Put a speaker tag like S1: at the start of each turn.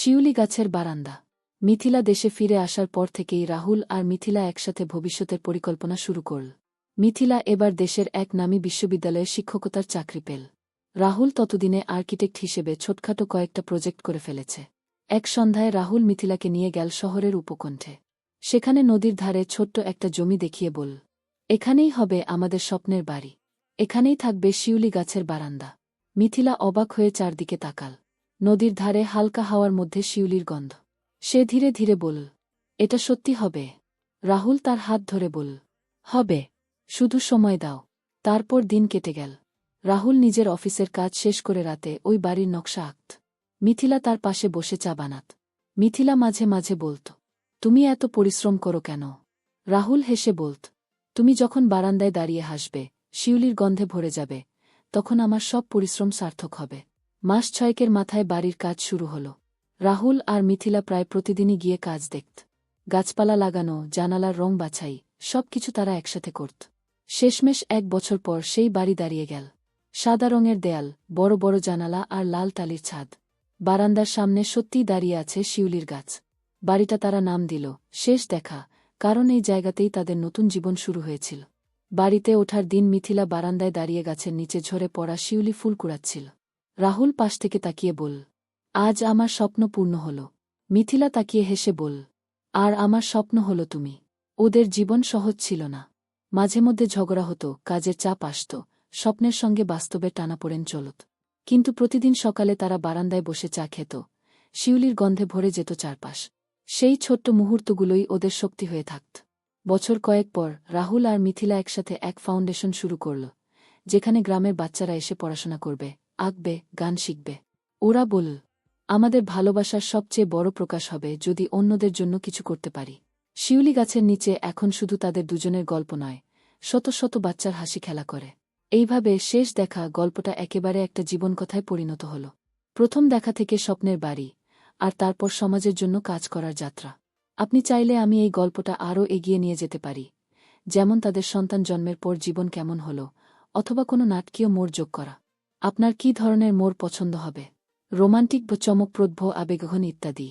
S1: শিউলি গাছের বারান্দা। মিথিলা দেশে ফিরে আসার পর থেকেই রাহুল আর মিথিলা একসাথে ভবিষ্যতের পরিকল্পনা শুরু করল। মিথিলা এবার দেশের এক নামী বিশ্ববিদ্যালয়ে শিক্ষকতার চাকরি পেল। রাহুল ততদিনে আর্কিটেক্ট হিসেবে ছোটখাটো কয়েকটা প্রজেক্ট করে ফেলেছে। এক সন্ধ্যায় রাহুল মিথিলাকে নিয়ে গেল শহরের উপকণ্ঠে। সেখানে নদীর ধারে ছোট্ট একটা জমি দেখিয়ে বলল, এখানেই হবে আমাদের স্বপ্নের বাড়ি, এখানেই থাকবে শিউলি গাছের বারান্দা। মিথিলা অবাক হয়ে চারদিকে তাকাল। নদীর ধারে হালকা হাওয়ার মধ্যে শিউলির গন্ধ। সে ধীরে ধীরে বলল, এটা সত্যি হবে? রাহুল তার হাত ধরে বলল, হবে, শুধু সময় দাও। তারপর দিন কেটে গেল। রাহুল নিজের অফিসের কাজ শেষ করে রাতে ওই বাড়ির নকশা আঁকত। মিথিলা তার পাশে বসে চা বানাত। মিথিলা মাঝে মাঝে বলত, তুমি এত পরিশ্রম করো কেন? রাহুল হেসে বলত, তুমি যখন বারান্দায় দাঁড়িয়ে হাসবে, শিউলির গন্ধে ভরে যাবে, তখন আমার সব পরিশ্রম সার্থক হবে। মাস 6 মাথায় বাড়ির কাজ শুরু হল। রাহুল আর মিথিলা প্রায় প্রতিদিনই গিয়ে কাজ দেখত। গাছপালা লাগানো, জানালার রং বাছাই, সবকিছু তারা একসাথে করত। শেষমেশ 1 বছর পর সেই বাড়ি দাঁড়িয়ে গেল। সাদা রঙের দেয়াল, বড় বড় জানালা আর লাল টালির ছাদ। বারান্দার সামনে সত্যিই দাঁড়িয়ে আছে শিউলির গাছ। বাড়িটা তারা নাম দিল শেষ দেখা, কারণ এই জায়গাতেই তাদের নতুন জীবন শুরু হয়েছিল। বাড়িতে ওঠার দিন মিথিলা বারান্দায় দাঁড়িয়ে গাছের নিচে ঝরে পড়া শিউলি ফুল কুড়াচ্ছিল। রাহুল পাশ থেকে তাকিয়ে বলল, আজ আমার স্বপ্ন পূর্ণ হল। মিথিলা তাকিয়ে হেসে বলল, আর আমার স্বপ্ন হল তুমি। ওদের জীবন সহজ ছিল না। মাঝে মধ্যে ঝগড়া হতো, কাজের চাপ আসত, স্বপ্নের সঙ্গে বাস্তবে টানাপোড়েন চলত। কিন্তু প্রতিদিন সকালে তারা বারান্দায় বসে চা খেত। শিউলির গন্ধে ভরে যেত চারপাশ। সেই ছোট্ট মুহূর্তগুলোই ওদের শক্তি হয়ে থাকত। বছর কয়েক পর রাহুল আর মিথিলা একসাথে এক ফাউন্ডেশন শুরু করল, যেখানে গ্রামের বাচ্চারা এসে পড়াশোনা করবে, আঁকবে, গান শিখবে। ওরা বলল, আমাদের ভালোবাসার সবচেয়ে বড় প্রকাশ হবে যদি অন্যদের জন্য কিছু করতে পারি। শিউলি গাছের নিচে এখন শুধু তাদের দুজনের গল্প নয়, শত শত বাচ্চার হাসি খেলা করে। এইভাবে শেষ দেখা গল্পটা একেবারে একটা জীবনকথায় পরিণত হল। প্রথম দেখা থেকে স্বপ্নের বাড়ি, আর তারপর সমাজের জন্য কাজ করার যাত্রা। আপনি চাইলে আমি এই গল্পটা আরও এগিয়ে নিয়ে যেতে পারি, যেমন তাদের সন্তান জন্মের পর জীবন কেমন হল, অথবা কোনো নাটকীয় মোড় যোগ করা। আপনার কী ধরনের মোড় পছন্দ হবে? রোমান্টিক বা চমকপ্রদ, আবেগঘন ইত্যাদি।